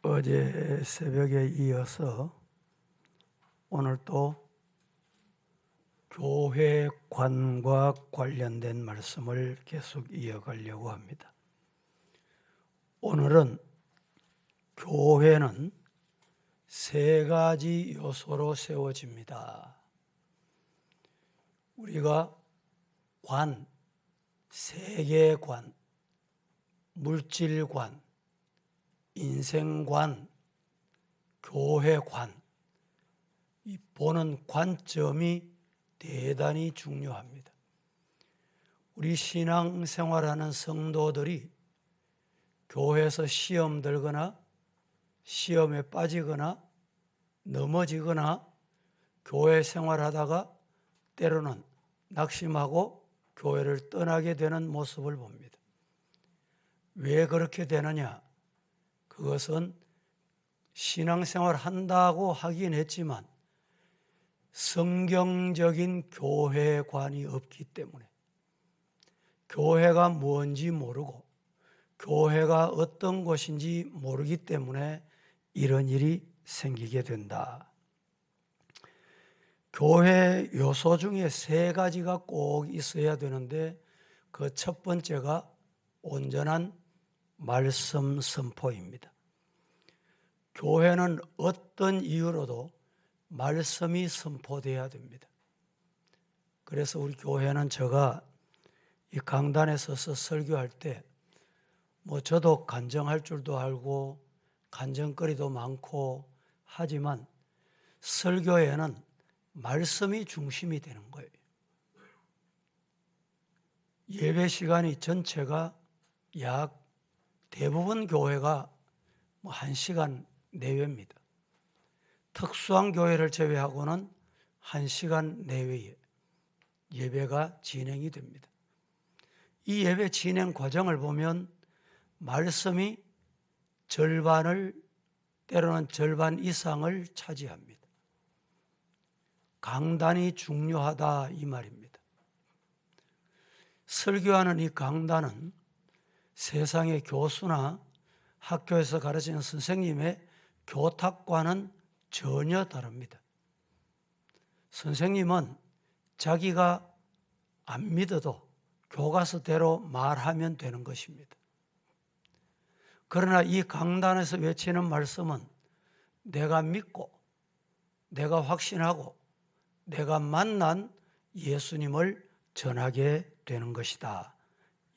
어제 새벽에 이어서 오늘 또 교회관과 관련된 말씀을 계속 이어가려고 합니다. 오늘은 교회는 세 가지 요소로 세워집니다. 우리가 관, 세계관, 물질관, 인생관, 교회관, 이 보는 관점이 대단히 중요합니다. 우리 신앙생활하는 성도들이 교회에서 시험 들거나 시험에 빠지거나 넘어지거나 교회 생활하다가 때로는 낙심하고 교회를 떠나게 되는 모습을 봅니다. 왜 그렇게 되느냐? 그것은 신앙생활 한다고 하긴 했지만 성경적인 교회관이 없기 때문에, 교회가 뭔지 모르고 교회가 어떤 곳인지 모르기 때문에 이런 일이 생기게 된다. 교회 요소 중에 세 가지가 꼭 있어야 되는데 그 첫 번째가 온전한 말씀 선포입니다. 교회는 어떤 이유로도 말씀이 선포돼야 됩니다. 그래서 우리 교회는 제가 이 강단에 서서 설교할 때 저도 간증할 줄도 알고 간증거리도 많고 하지만 설교에는 말씀이 중심이 되는 거예요. 예배 시간이 전체가 약 대부분 교회가 1시간 내외입니다. 특수한 교회를 제외하고는 1시간 내외에 예배가 진행이 됩니다. 이 예배 진행 과정을 보면 말씀이 절반을, 때로는 절반 이상을 차지합니다. 강단이 중요하다 이 말입니다. 설교하는 이 강단은 세상의 교수나 학교에서 가르치는 선생님의 교탁과는 전혀 다릅니다. 선생님은 자기가 안 믿어도 교과서대로 말하면 되는 것입니다. 그러나 이 강단에서 외치는 말씀은 내가 믿고 내가 확신하고 내가 만난 예수님을 전하게 되는 것이다.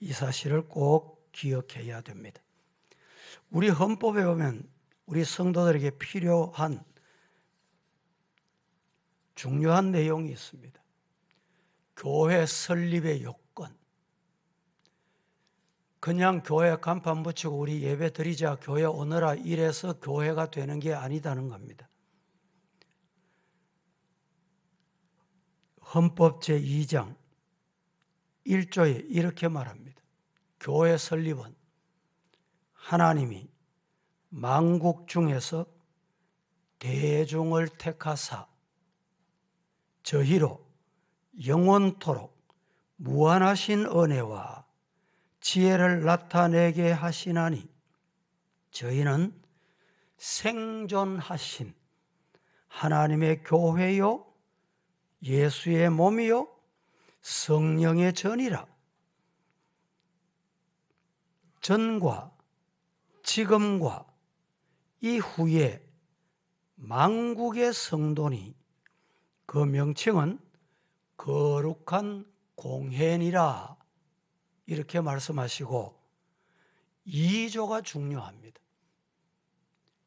이 사실을 꼭 기억해야 됩니다. 우리 헌법에 보면 우리 성도들에게 필요한 중요한 내용이 있습니다. 교회 설립의 요건. 그냥 교회 간판 붙이고 우리 예배 드리자, 교회 오너라 이래서 교회가 되는 게 아니다는 겁니다. 헌법 제2장 1조에 이렇게 말합니다. 교회 설립은 하나님이 만국 중에서 대중을 택하사 저희로 영원토록 무한하신 은혜와 지혜를 나타내게 하시나니 저희는 생존하신 하나님의 교회요 예수의 몸이요 성령의 전이라. 전과 지금과 이후에 만국의 성도니 그 명칭은 거룩한 공회니라. 이렇게 말씀하시고 2조가 중요합니다.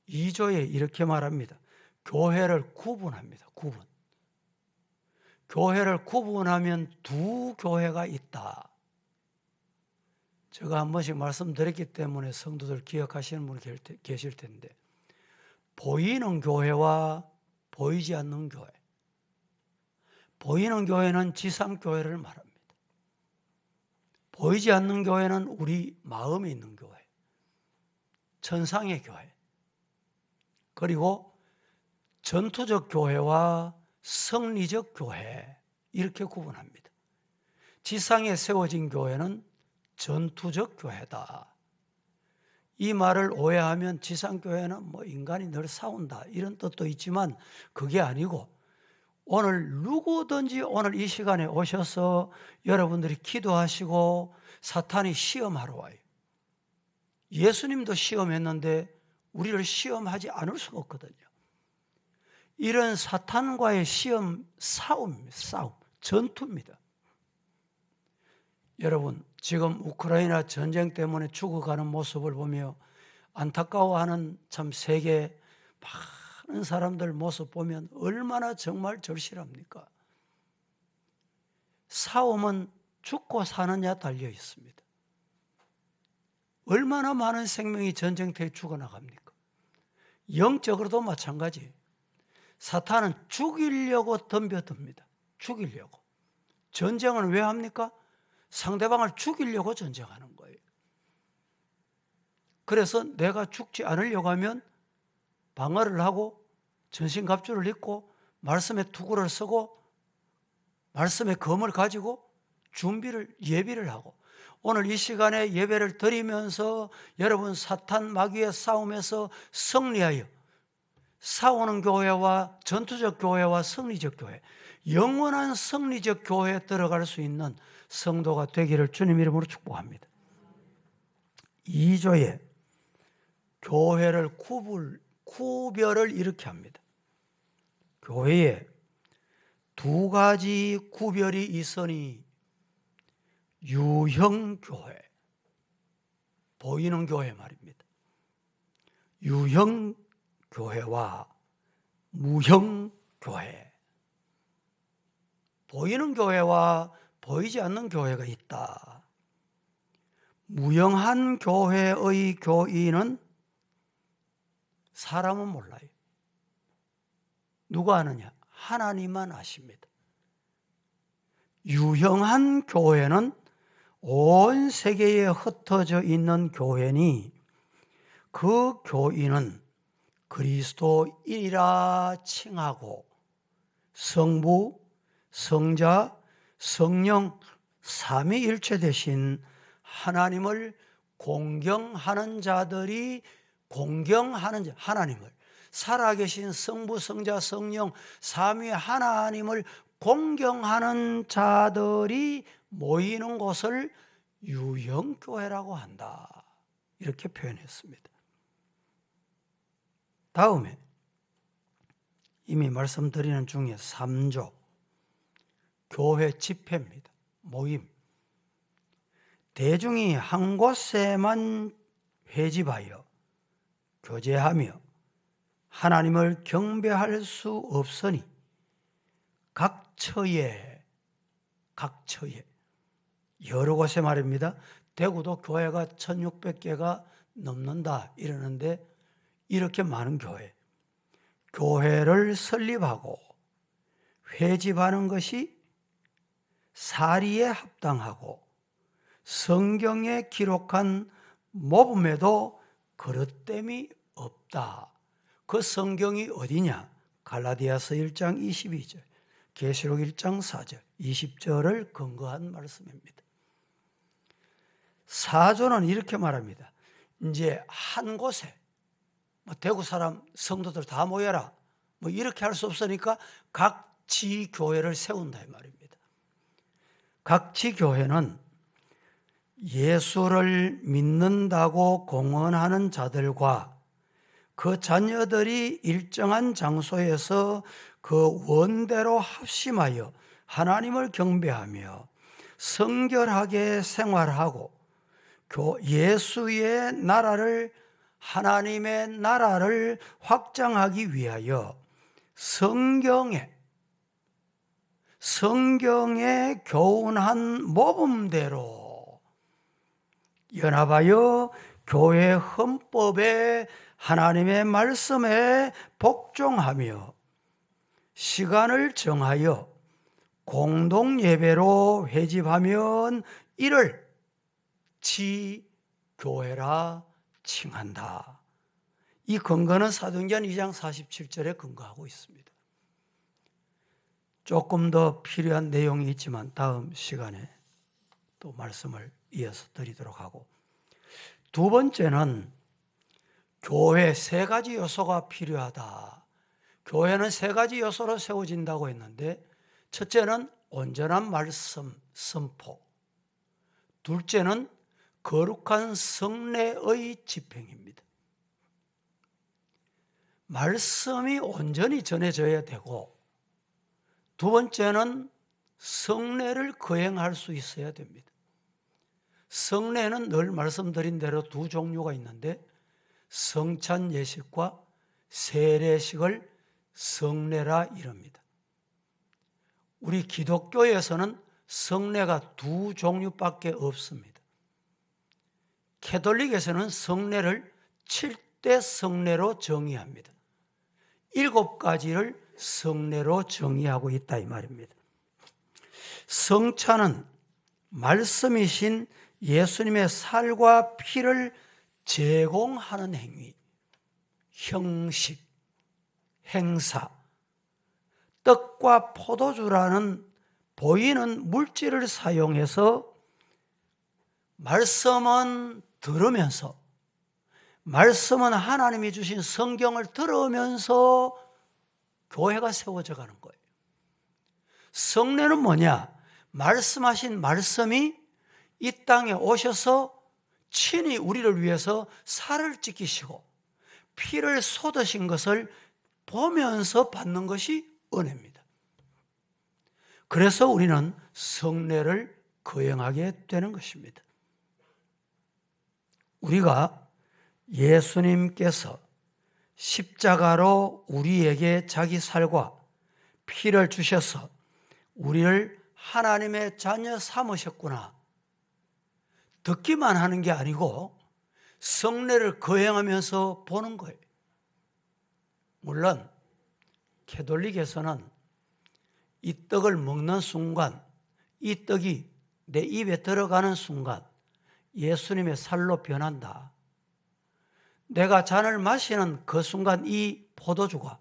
2조에 이렇게 말합니다. 교회를 구분합니다. 구분. 교회를 구분하면 두 교회가 있다. 제가 한 번씩 말씀드렸기 때문에 성도들 기억하시는 분이 계실 텐데 보이는 교회와 보이지 않는 교회. 보이는 교회는 지상교회를 말합니다. 보이지 않는 교회는 우리 마음에 있는 교회, 천상의 교회, 그리고 전투적 교회와 성리적 교회 이렇게 구분합니다. 지상에 세워진 교회는 전투적 교회다. 이 말을 오해하면 지상교회는 뭐 인간이 늘 싸운다 이런 뜻도 있지만 그게 아니고 오늘 누구든지 오늘 이 시간에 오셔서 여러분들이 기도하시고 사탄이 시험하러 와요. 예수님도 시험했는데 우리를 시험하지 않을 수가 없거든요. 이런 사탄과의 시험, 싸움입니다. 싸움, 전투입니다. 여러분, 지금 우크라이나 전쟁 때문에 죽어가는 모습을 보며 안타까워하는 참 세계 많은 사람들 모습 보면 얼마나 정말 절실합니까? 싸움은 죽고 사느냐 달려 있습니다. 얼마나 많은 생명이 전쟁터에 죽어나갑니까? 영적으로도 마찬가지예요. 사탄은 죽이려고 덤벼듭니다. 죽이려고. 전쟁은 왜 합니까? 상대방을 죽이려고 전쟁하는 거예요. 그래서 내가 죽지 않으려고 하면 방어를 하고 전신갑주를 입고 말씀의 투구를 쓰고 말씀의 검을 가지고 예비를 하고 오늘 이 시간에 예배를 드리면서 여러분 사탄 마귀의 싸움에서 승리하여 싸우는 교회와 전투적 교회와 승리적 교회, 영원한 승리적 교회에 들어갈 수 있는 성도가 되기를 주님 이름으로 축복합니다. 2조에 교회를 구별을 이렇게 합니다. 교회에 두 가지 구별이 있으니 유형교회, 보이는 교회 말입니다. 유형교회와 무형교회, 보이는 교회와 보이지 않는 교회가 있다. 무형한 교회의 교인은 사람은 몰라요. 누가 아느냐? 하나님만 아십니다. 유형한 교회는 온 세계에 흩어져 있는 교회니 그 교인은 그리스도인이라 칭하고 성부, 성자, 성령 삼위일체 되신 하나님을 공경하는 자들이 하나님을 살아계신 성부, 성자, 성령 삼위 하나님을 공경하는 자들이 모이는 곳을 유형교회라고 한다. 이렇게 표현했습니다. 다음에 이미 말씀드리는 중에 3조 교회 집회입니다. 모임. 대중이 한 곳에만 회집하여 교제하며 하나님을 경배할 수 없으니 각 처에 여러 곳에 말입니다. 대구도 교회가 1600개가 넘는다 이러는데 이렇게 많은 교회를 설립하고 회집하는 것이 사리에 합당하고 성경에 기록한 모범에도 그릇됨이 없다. 그 성경이 어디냐? 갈라디아서 1장 22절, 계시록 1장 4절, 20절을 근거한 말씀입니다. 4조는 이렇게 말합니다. 이제 한 곳에 대구 사람 성도들 다 모여라 이렇게 할 수 없으니까 각 지교회를 세운다 이 말입니다. 각 지교회는 예수를 믿는다고 공언하는 자들과 그 자녀들이 일정한 장소에서 그 원대로 합심하여 하나님을 경배하며 성결하게 생활하고 예수의 나라를 하나님의 나라를 확장하기 위하여 성경에 교훈한 모범대로 연합하여 교회 헌법에 하나님의 말씀에 복종하며 시간을 정하여 공동 예배로 회집하면 이를 지교회라 칭한다. 이 근거는 사도행전 2장 47절에 근거하고 있습니다. 조금 더 필요한 내용이 있지만 다음 시간에 또 말씀을 이어서 드리도록 하고, 두 번째는 교회 세 가지 요소가 필요하다. 교회는 세 가지 요소로 세워진다고 했는데, 첫째는 온전한 말씀 선포, 둘째는 거룩한 성례의 집행입니다. 말씀이 온전히 전해져야 되고, 두 번째는 성례를 거행할 수 있어야 됩니다. 성례는 늘 말씀드린 대로 두 종류가 있는데, 성찬 예식과 세례식을 성례라 이릅니다. 우리 기독교에서는 성례가 두 종류밖에 없습니다. 캐톨릭에서는 성례를 7대 성례로 정의합니다. 7가지를 성례로 정의하고 있다 이 말입니다. 성찬은 말씀이신 예수님의 살과 피를 제공하는 행위, 형식, 행사, 떡과 포도주라는 보이는 물질을 사용해서 말씀은 들으면서, 말씀은 하나님이 주신 성경을 들으면서 교회가 세워져 가는 거예요. 성례는 뭐냐? 말씀하신 말씀이 이 땅에 오셔서 친히 우리를 위해서 살을 찢기시고 피를 쏟으신 것을 보면서 받는 것이 은혜입니다. 그래서 우리는 성례를 거행하게 되는 것입니다. 우리가 예수님께서 십자가로 우리에게 자기 살과 피를 주셔서 우리를 하나님의 자녀 삼으셨구나, 듣기만 하는 게 아니고 성례를 거행하면서 보는 거예요. 물론 캐톨릭에서는 이 떡을 먹는 순간, 이 떡이 내 입에 들어가는 순간 예수님의 살로 변한다. 내가 잔을 마시는 그 순간 이 포도주가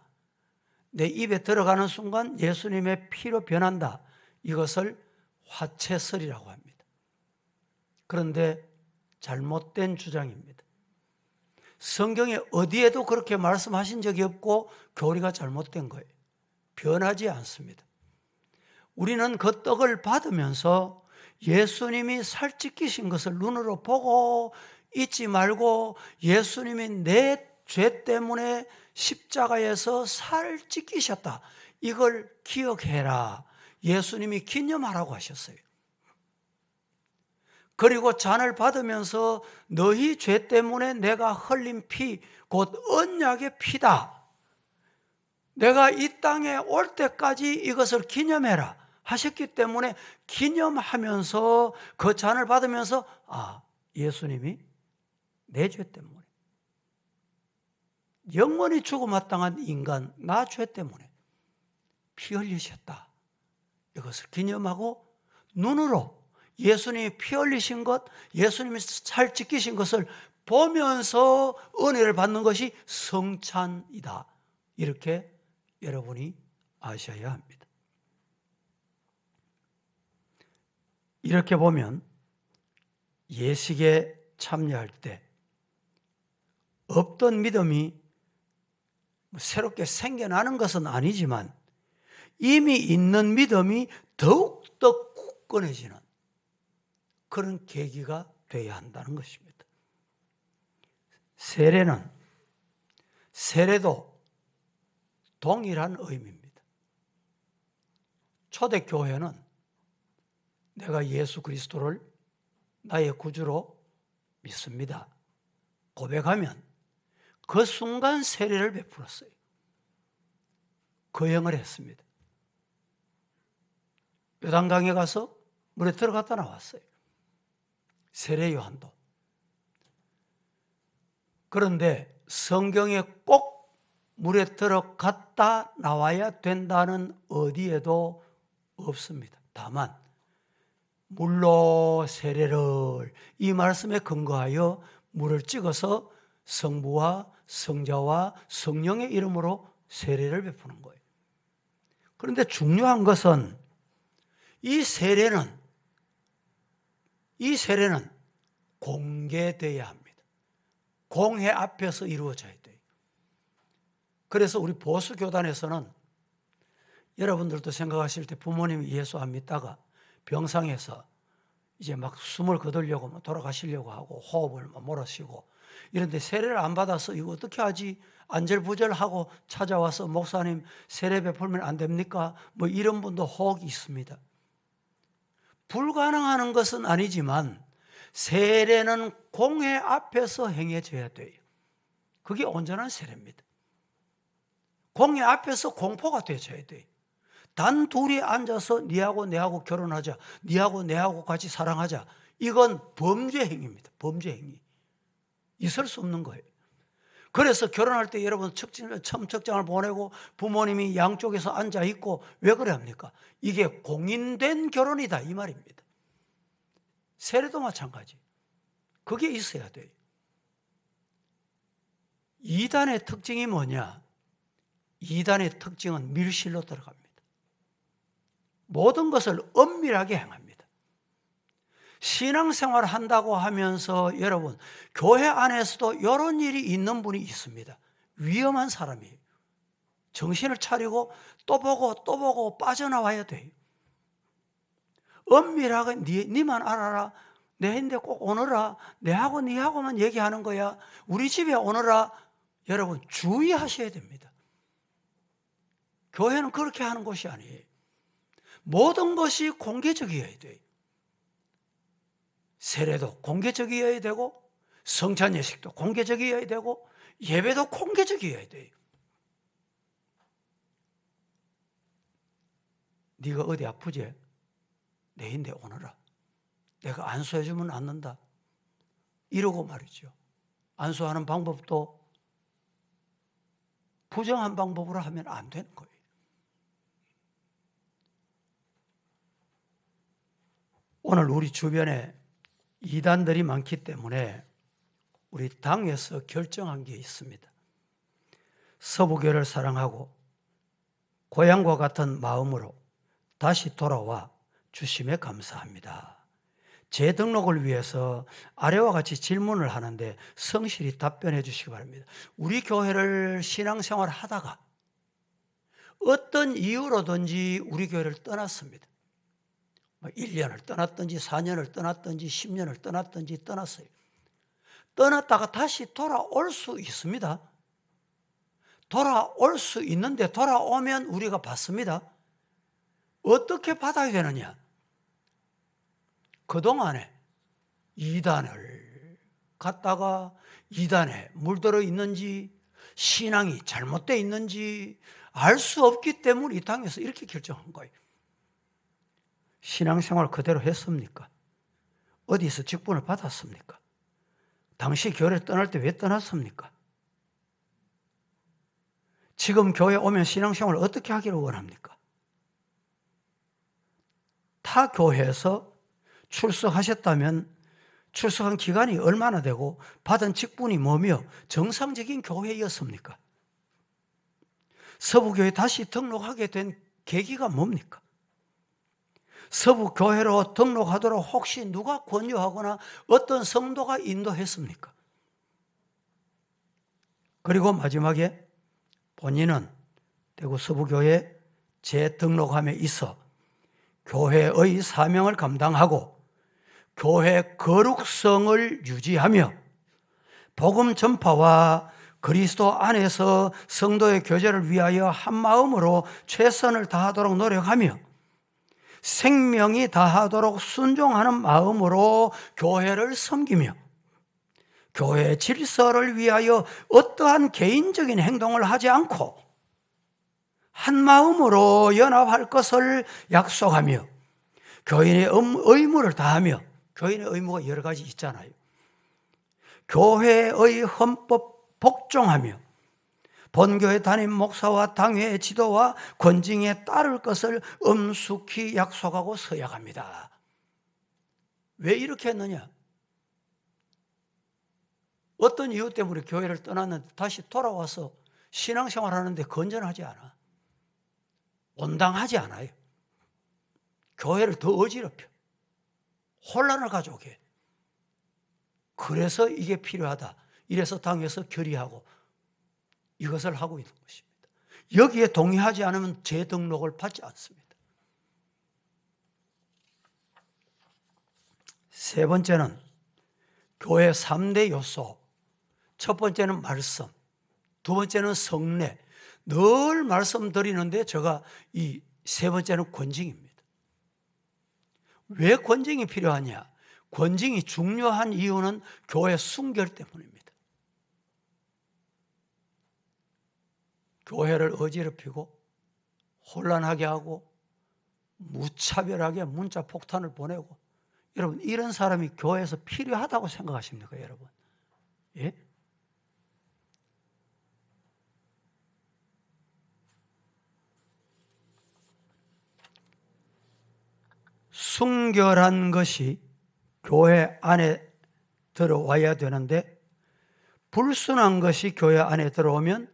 내 입에 들어가는 순간 예수님의 피로 변한다. 이것을 화채설이라고 합니다. 그런데 잘못된 주장입니다. 성경에 어디에도 그렇게 말씀하신 적이 없고 교리가 잘못된 거예요. 변하지 않습니다. 우리는 그 떡을 받으면서 예수님이 살찌기신 것을 눈으로 보고 잊지 말고, 예수님이 내 죄 때문에 십자가에서 살찌기셨다, 이걸 기억해라. 예수님이 기념하라고 하셨어요. 그리고 잔을 받으면서 너희 죄 때문에 내가 흘린 피, 곧 언약의 피다, 내가 이 땅에 올 때까지 이것을 기념해라 하셨기 때문에 기념하면서 그 잔을 받으면서, 예수님이 내 죄 때문에, 영원히 죽음마땅한 인간 나 죄 때문에 피 흘리셨다, 이것을 기념하고 눈으로 예수님이 피 흘리신 것, 예수님이 살 찢기신 것을 보면서 은혜를 받는 것이 성찬이다, 이렇게 여러분이 아셔야 합니다. 이렇게 보면 예식에 참여할 때 없던 믿음이 새롭게 생겨나는 것은 아니지만 이미 있는 믿음이 더욱더 굳건해지는 그런 계기가 되어야 한다는 것입니다. 세례도 동일한 의미입니다. 초대교회는 내가 예수 그리스도를 나의 구주로 믿습니다 고백하면 그 순간 세례를 베풀었어요. 거행을 했습니다. 요단강에 가서 물에 들어갔다 나왔어요. 세례 요한도. 그런데 성경에 꼭 물에 들어갔다 나와야 된다는 어디에도 없습니다. 다만 물로 세례를, 이 말씀에 근거하여 물을 찍어서 성부와 성자와 성령의 이름으로 세례를 베푸는 거예요. 그런데 중요한 것은 이 세례는 공개되어야 합니다. 공회 앞에서 이루어져야 돼요. 그래서 우리 보수 교단에서는 여러분들도 생각하실 때 부모님이 예수 안 믿다가 병상에서 이제 막 숨을 거두려고 돌아가시려고 하고 호흡을 몰아쉬고 이런데 세례를 안 받아서 이거 어떻게 하지? 안절부절하고 찾아와서 목사님 세례 베풀면 안 됩니까? 뭐 이런 분도 혹 있습니다. 불가능한 것은 아니지만 세례는 공회 앞에서 행해져야 돼요. 그게 온전한 세례입니다. 공회 앞에서 공포가 되어져야 돼요. 단 둘이 앉아서 니하고 내하고 결혼하자, 니하고 내하고 같이 사랑하자. 이건 범죄 행위입니다. 범죄 행위. 있을 수 없는 거예요. 그래서 결혼할 때 여러분 첨척장을 보내고 부모님이 양쪽에서 앉아 있고 왜 그래 합니까? 이게 공인된 결혼이다 이 말입니다. 세례도 마찬가지. 그게 있어야 돼요. 이단의 특징이 뭐냐? 이단의 특징은 밀실로 들어갑니다. 모든 것을 엄밀하게 행합니다. 신앙생활 한다고 하면서 여러분 교회 안에서도 이런 일이 있는 분이 있습니다. 위험한 사람이에요. 정신을 차리고 또 보고 빠져나와야 돼요. 엄밀하게 니만 알아라. 내인데 꼭 오너라. 내하고 니하고만 얘기하는 거야. 우리 집에 오너라. 여러분 주의하셔야 됩니다. 교회는 그렇게 하는 곳이 아니에요. 모든 것이 공개적이어야 돼요. 세례도 공개적이어야 되고 성찬 예식도 공개적이어야 되고 예배도 공개적이어야 돼요. 네가 어디 아프지? 내인데 오너라. 내가 안수해주면 낫는다. 이러고 말이죠. 안수하는 방법도 부정한 방법으로 하면 안 되는 거예요. 오늘 우리 주변에 이단들이 많기 때문에 우리 당에서 결정한 게 있습니다. 서부교를 사랑하고 고향과 같은 마음으로 다시 돌아와 주심에 감사합니다. 재등록을 위해서 아래와 같이 질문을 하는데 성실히 답변해 주시기 바랍니다. 우리 교회를 신앙생활 하다가 어떤 이유로든지 우리 교회를 떠났습니다. 1년을 떠났든지 4년을 떠났든지 10년을 떠났든지 떠났어요. 떠났다가 다시 돌아올 수 있습니다. 돌아올 수 있는데 돌아오면 우리가 받습니다. 어떻게 받아야 되느냐? 그동안에 이단을 갔다가 이단에 물들어 있는지 신앙이 잘못되어 있는지 알 수 없기 때문에 이 당에서 이렇게 결정한 거예요. 신앙생활 그대로 했습니까? 어디서 직분을 받았습니까? 당시 교회를 떠날 때 왜 떠났습니까? 지금 교회 오면 신앙생활을 어떻게 하기를 원합니까? 타 교회에서 출석하셨다면 출석한 기간이 얼마나 되고 받은 직분이 뭐며 정상적인 교회였습니까? 서부교회 다시 등록하게 된 계기가 뭡니까? 서부교회로 등록하도록 혹시 누가 권유하거나 어떤 성도가 인도했습니까? 그리고 마지막에 본인은 대구 서부교회 재등록함에 있어 교회의 사명을 감당하고 교회 거룩성을 유지하며 복음 전파와 그리스도 안에서 성도의 교제를 위하여 한 마음으로 최선을 다하도록 노력하며 생명이 다하도록 순종하는 마음으로 교회를 섬기며 교회 질서를 위하여 어떠한 개인적인 행동을 하지 않고 한 마음으로 연합할 것을 약속하며 교인의 의무를 다하며 교인의 의무가 여러 가지 있잖아요. 교회의 헌법 복종하며 본교회 담임 목사와 당회의 지도와 권징에 따를 것을 엄숙히 약속하고 서약합니다. 왜 이렇게 했느냐? 어떤 이유 때문에 교회를 떠났는데 다시 돌아와서 신앙생활하는데 건전하지 않아. 온당하지 않아요. 교회를 더 어지럽혀. 혼란을 가져오게. 그래서 이게 필요하다. 이래서 당에서 결의하고 이것을 하고 있는 것입니다. 여기에 동의하지 않으면 재등록을 받지 않습니다. 세 번째는 교회 3대 요소. 첫 번째는 말씀, 두 번째는 성례. 늘 말씀드리는데 제가 이 세 번째는 권징입니다. 왜 권징이 필요하냐? 권징이 중요한 이유는 교회 순결 때문입니다. 교회를 어지럽히고 혼란하게 하고 무차별하게 문자 폭탄을 보내고, 여러분 이런 사람이 교회에서 필요하다고 생각하십니까, 여러분? 예? 순결한 것이 교회 안에 들어와야 되는데 불순한 것이 교회 안에 들어오면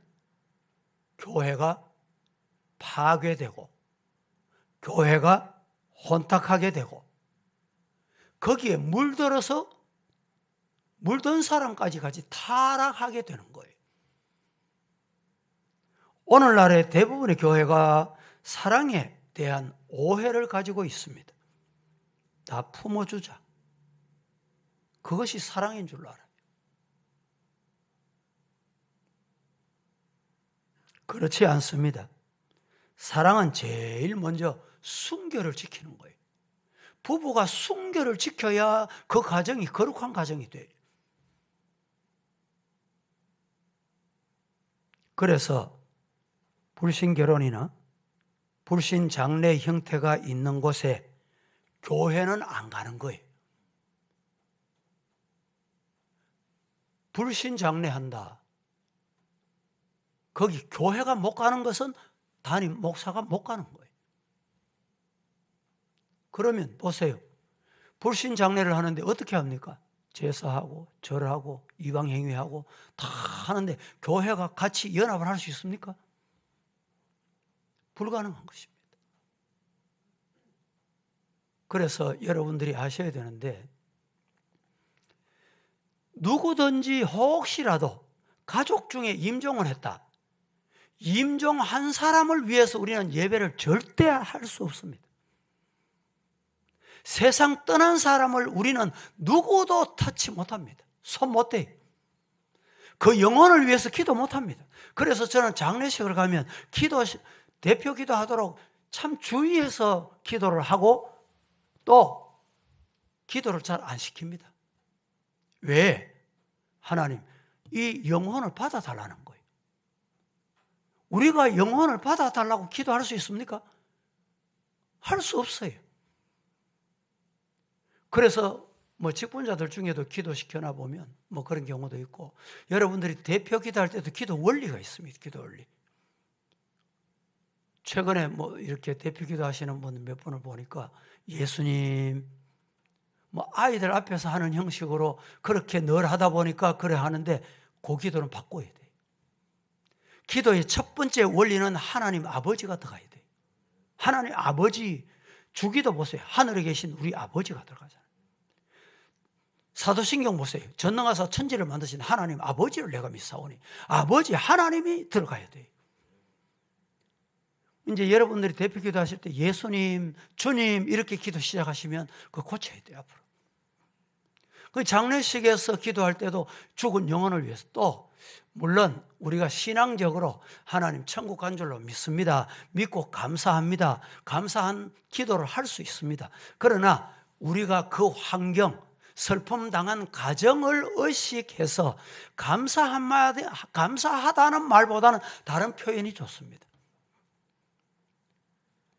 교회가 파괴되고 교회가 혼탁하게 되고 거기에 물들어서 물든 사람까지 같이 타락하게 되는 거예요. 오늘날의 대부분의 교회가 사랑에 대한 오해를 가지고 있습니다. 다 품어주자. 그것이 사랑인 줄 알아요. 그렇지 않습니다. 사랑은 제일 먼저 순결을 지키는 거예요. 부부가 순결을 지켜야 그 가정이 거룩한 가정이 돼요. 그래서 불신결혼이나 불신장례 형태가 있는 곳에 교회는 안 가는 거예요. 불신장례한다. 거기 교회가 못 가는 것은 담임 목사가 못 가는 거예요. 그러면 보세요. 불신장례를 하는데 어떻게 합니까? 제사하고 절하고 이방행위하고 다 하는데 교회가 같이 연합을 할 수 있습니까? 불가능한 것입니다. 그래서 여러분들이 아셔야 되는데 누구든지 혹시라도 가족 중에 임종을 했다. 임종한 사람을 위해서 우리는 예배를 절대 할 수 없습니다. 세상 떠난 사람을 우리는 누구도 터치 못합니다. 손 못 대요. 그 영혼을 위해서 기도 못합니다. 그래서 저는 장례식을 가면 대표 기도하도록 참 주의해서 기도를 하고 또 기도를 잘 안 시킵니다. 왜? 하나님, 이 영혼을 받아달라는 거예요. 우리가 영혼을 받아달라고 기도할 수 있습니까? 할 수 없어요. 그래서 직분자들 중에도 기도시켜나 보면 그런 경우도 있고, 여러분들이 대표 기도할 때도 기도 원리가 있습니다. 기도 원리. 최근에 이렇게 대표 기도하시는 분 몇 분을 보니까 예수님, 아이들 앞에서 하는 형식으로 그렇게 늘 하다 보니까 그래 하는데 그 기도는 바꿔야 돼요. 기도의 첫 번째 원리는 하나님 아버지가 들어가야 돼요. 하나님 아버지, 주기도 보세요. 하늘에 계신 우리 아버지가 들어가잖아요. 사도신경 보세요. 전능하사 천지를 만드신 하나님 아버지를 내가 믿사오니 아버지 하나님이 들어가야 돼요. 이제 여러분들이 대표 기도하실 때 예수님, 주님 이렇게 기도 시작하시면 그거 고쳐야 돼요. 앞으로. 그 장례식에서 기도할 때도 죽은 영혼을 위해서, 또 물론 우리가 신앙적으로 하나님 천국 간 줄로 믿습니다. 믿고 감사합니다. 감사한 기도를 할 수 있습니다. 그러나 우리가 그 환경, 슬픔 당한 가정을 의식해서 감사하다는 말보다는 다른 표현이 좋습니다.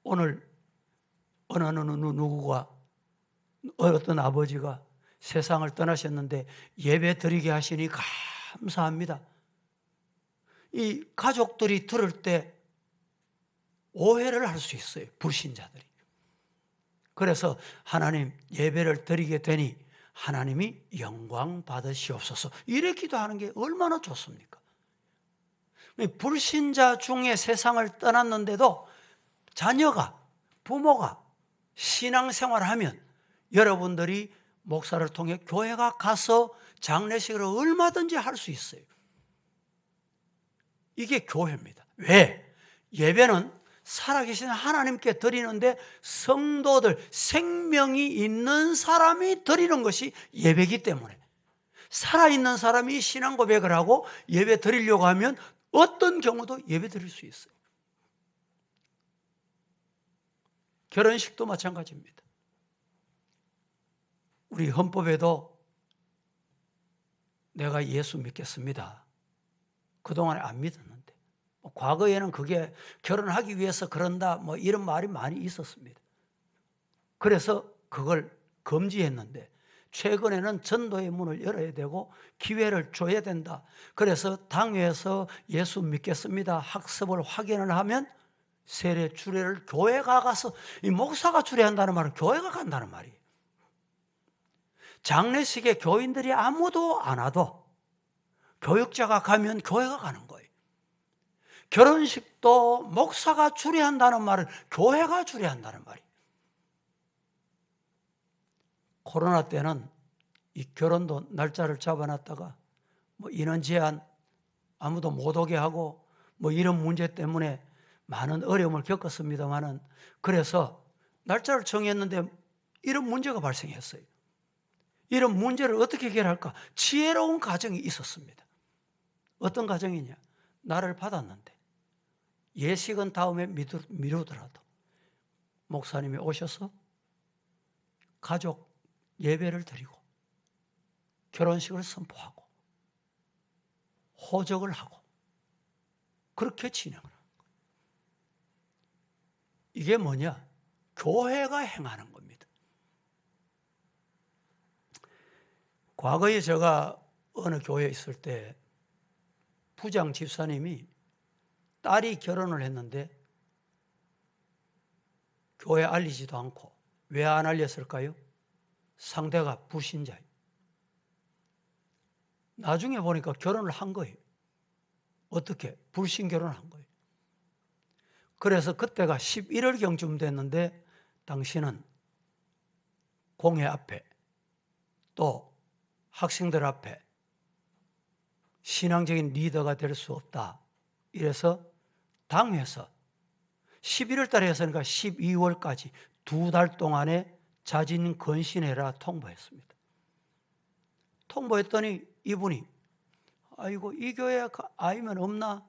오늘 어느 누구가, 어떤 아버지가 세상을 떠나셨는데 예배 드리게 하시니 감사합니다. 이 가족들이 들을 때 오해를 할 수 있어요. 불신자들이. 그래서 하나님 예배를 드리게 되니 하나님이 영광 받으시옵소서. 이렇게 기도하는 게 얼마나 좋습니까? 불신자 중에 세상을 떠났는데도 자녀가, 부모가 신앙생활을 하면 여러분들이 목사를 통해 교회가 가서 장례식을 얼마든지 할 수 있어요. 이게 교회입니다. 왜? 예배는 살아계신 하나님께 드리는데 성도들, 생명이 있는 사람이 드리는 것이 예배이기 때문에 살아있는 사람이 신앙 고백을 하고 예배 드리려고 하면 어떤 경우도 예배 드릴 수 있어요. 결혼식도 마찬가지입니다. 우리 헌법에도 내가 예수 믿겠습니다. 그동안에 안 믿었는데 과거에는 그게 결혼하기 위해서 그런다 뭐 이런 말이 많이 있었습니다. 그래서 그걸 금지했는데 최근에는 전도의 문을 열어야 되고 기회를 줘야 된다. 그래서 당회에서 예수 믿겠습니다 학습을 확인을 하면 세례 주례를 교회가 가서, 이 목사가 주례한다는 말은 교회가 간다는 말이에요. 장례식에 교인들이 아무도 안 와도 교육자가 가면 교회가 가는 거예요. 결혼식도 목사가 주례한다는 말은 교회가 주례한다는 말이에요. 코로나 때는 이 결혼도 날짜를 잡아놨다가 뭐 인원 제한 아무도 못 오게 하고 뭐 이런 문제 때문에 많은 어려움을 겪었습니다만은, 그래서 날짜를 정했는데 이런 문제가 발생했어요. 이런 문제를 어떻게 해결할까? 지혜로운 가정이 있었습니다. 어떤 가정이냐? 나를 받았는데 예식은 다음에 미루더라도 목사님이 오셔서 가족 예배를 드리고 결혼식을 선포하고 호적을 하고 그렇게 진행을 합니다. 이게 뭐냐? 교회가 행하는 겁니다. 과거에 제가 어느 교회에 있을 때 부장 집사님이 딸이 결혼을 했는데 교회에 알리지도 않고, 왜 안 알렸을까요? 상대가 불신자예요. 나중에 보니까 결혼을 한 거예요. 어떻게? 불신 결혼을 한 거예요. 그래서 그때가 11월경쯤 됐는데 당신은 공회 앞에 또 학생들 앞에 신앙적인 리더가 될 수 없다. 이래서 당에서 11월 달에 했으니까 12월까지 2달 동안에 자진 건신해라 통보했습니다. 통보했더니 이분이 아이고 이 교회 아니면 없나?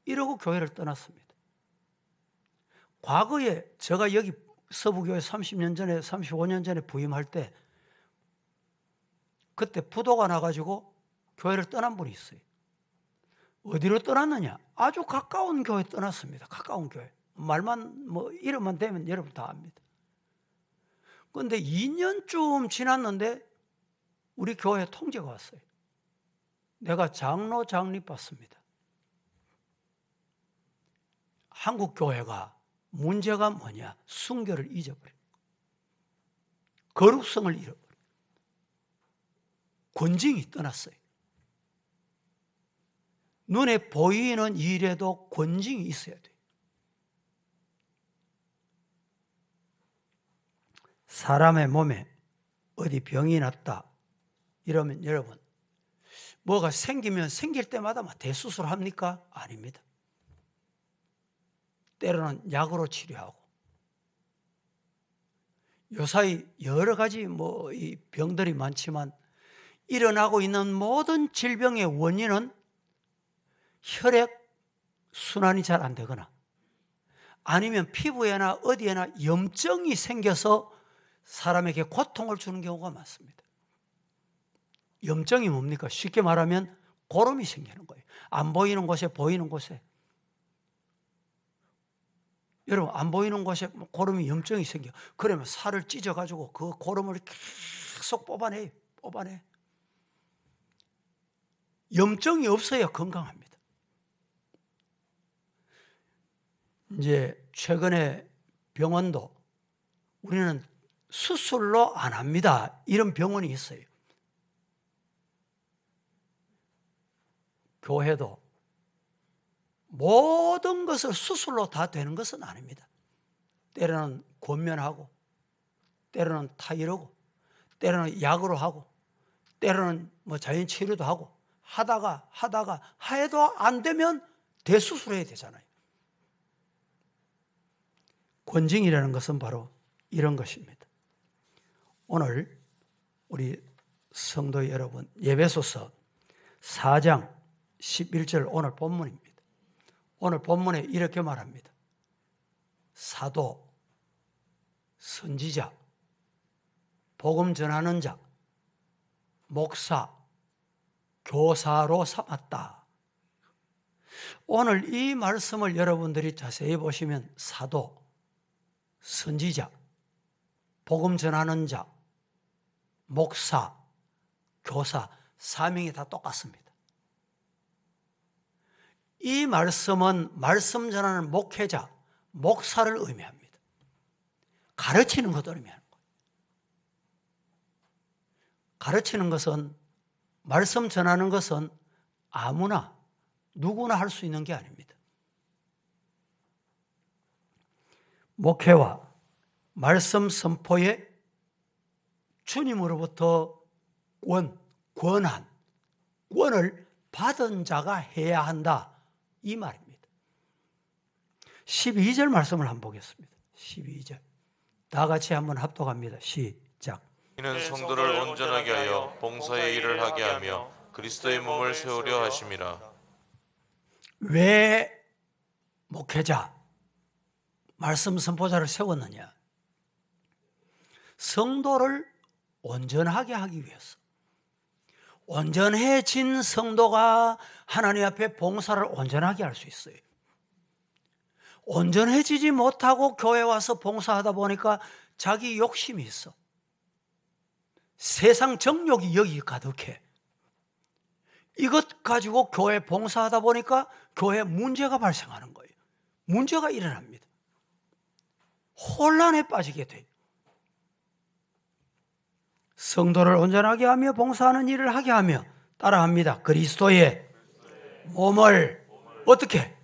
이러고 교회를 떠났습니다. 과거에 제가 여기 서부교회 30년 전에 35년 전에 부임할 때 그때 부도가 나가지고 교회를 떠난 분이 있어요. 어디로 떠났느냐? 아주 가까운 교회 떠났습니다. 가까운 교회. 말만 뭐 이름만 대면 여러분 다 압니다. 그런데 2년쯤 지났는데 우리 교회에 통지가 왔어요. 내가 장로 장립 받습니다. 한국 교회가 문제가 뭐냐? 순결을 잊어버린 거룩성을 잃어버린 권징이 떠났어요. 눈에 보이는 일에도 권징이 있어야 돼요. 사람의 몸에 어디 병이 났다 이러면 여러분 뭐가 생기면 생길 때마다 대수술합니까? 아닙니다. 때로는 약으로 치료하고 요사이 여러 가지 이 병들이 많지만 일어나고 있는 모든 질병의 원인은 혈액 순환이 잘 안 되거나 아니면 피부에나 어디에나 염증이 생겨서 사람에게 고통을 주는 경우가 많습니다. 염증이 뭡니까? 쉽게 말하면 고름이 생기는 거예요. 안 보이는 곳에 보이는 곳에. 여러분 안 보이는 곳에 고름이 염증이 생겨. 그러면 살을 찢어가지고 그 고름을 계속 뽑아내. 염증이 없어야 건강합니다. 이제 최근에 병원도 우리는 수술로 안 합니다. 이런 병원이 있어요. 교회도 모든 것을 수술로 다 되는 것은 아닙니다. 때로는 권면하고 때로는 타이르고 때로는 약으로 하고 때로는 뭐 자연 치료도 하고 하다가 해도 안 되면 대수술해야 되잖아요. 권징이라는 것은 바로 이런 것입니다. 오늘 우리 성도 여러분, 예배소서 4장 11절 오늘 본문입니다. 오늘 본문에 이렇게 말합니다. 사도, 선지자, 복음 전하는 자, 목사, 교사로 삼았다. 오늘 이 말씀을 여러분들이 자세히 보시면 사도, 선지자, 복음 전하는 자, 목사, 교사, 사명이 다 똑같습니다. 이 말씀은 말씀 전하는 목회자, 목사를 의미합니다. 가르치는 것도 의미하는 거예요. 가르치는 것은, 말씀 전하는 것은 아무나 누구나 할 수 있는 게 아닙니다. 목회와 말씀 선포에 주님으로부터 권을 받은 자가 해야 한다. 이 말입니다. 12절 말씀을 한번 보겠습니다. 12절. 다 같이 한번 합독합니다. 시작. 이는 성도를 온전하게 하여 봉사의 일을 하게 하며 그리스도의 몸을 세우려 하심이라. 왜 목회자, 말씀 선포자를 세웠느냐? 성도를 온전하게 하기 위해서. 온전해진 성도가 하나님 앞에 봉사를 온전하게 할 수 있어요. 온전해지지 못하고 교회 와서 봉사하다 보니까 자기 욕심이 있어. 세상 정욕이 여기 가득해. 이것 가지고 교회 봉사하다 보니까 교회에 문제가 발생하는 거예요. 문제가 일어납니다. 혼란에 빠지게 돼요. 성도를 온전하게 하며 봉사하는 일을 하게 하며 따라합니다. 그리스도의 몸을 어떻게?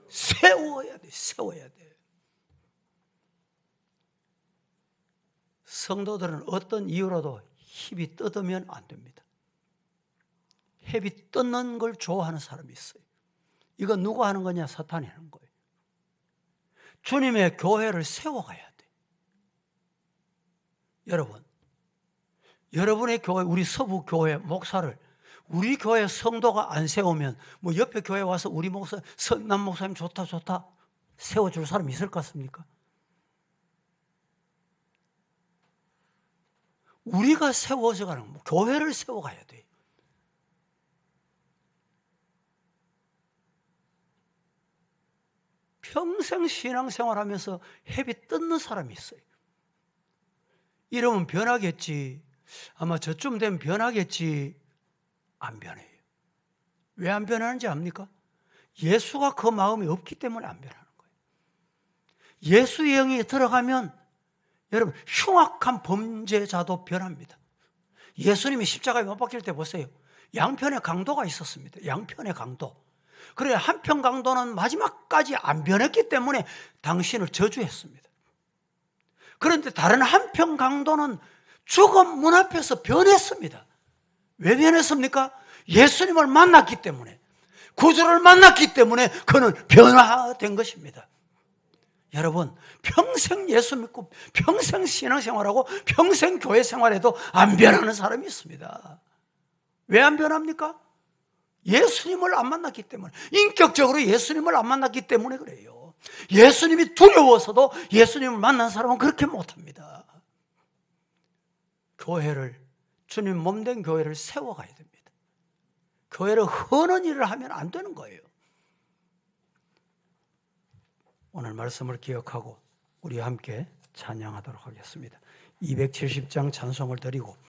세워야 돼. 세워야 돼. 성도들은 어떤 이유로도 힙이 뜯으면 안 됩니다. 힙이 뜯는 걸 좋아하는 사람이 있어요. 이건 누가 하는 거냐? 사탄이 하는 거예요. 주님의 교회를 세워가야 돼. 여러분의 교회, 우리 서부 교회 목사를 우리 교회 성도가 안 세우면 뭐 옆에 교회 와서 우리 목사, 남 목사님 좋다 세워줄 사람 있을 것 같습니까? 우리가 세워져 가는 교회를 세워가야 돼. 평생 신앙생활하면서 헤비 뜯는 사람이 있어요. 이러면 변하겠지. 아마 저쯤 되면 변하겠지. 안 변해요. 왜 안 변하는지 압니까? 예수가 그 마음이 없기 때문에 안 변하는 거예요. 예수의 영이 들어가면 여러분 흉악한 범죄자도 변합니다. 예수님이 십자가에 못 박힐 때 보세요. 양편의 강도가 있었습니다. 양편의 강도. 그래 한편 강도는 마지막까지 안 변했기 때문에 당신을 저주했습니다. 그런데 다른 한편 강도는 죽음 문 앞에서 변했습니다. 왜 변했습니까? 예수님을 만났기 때문에, 구주를 만났기 때문에 그는 변화된 것입니다. 여러분, 평생 예수 믿고 평생 신앙생활하고 평생 교회 생활해도 안 변하는 사람이 있습니다. 왜 안 변합니까? 예수님을 안 만났기 때문에, 인격적으로 예수님을 안 만났기 때문에 그래요. 예수님이 두려워서도 예수님을 만난 사람은 그렇게 못합니다. 교회를, 주님 몸된 교회를 세워가야 됩니다. 교회를 허는 일을 하면 안 되는 거예요. 오늘 말씀을 기억하고 우리 함께 찬양하도록 하겠습니다. 270장 찬송을 드리고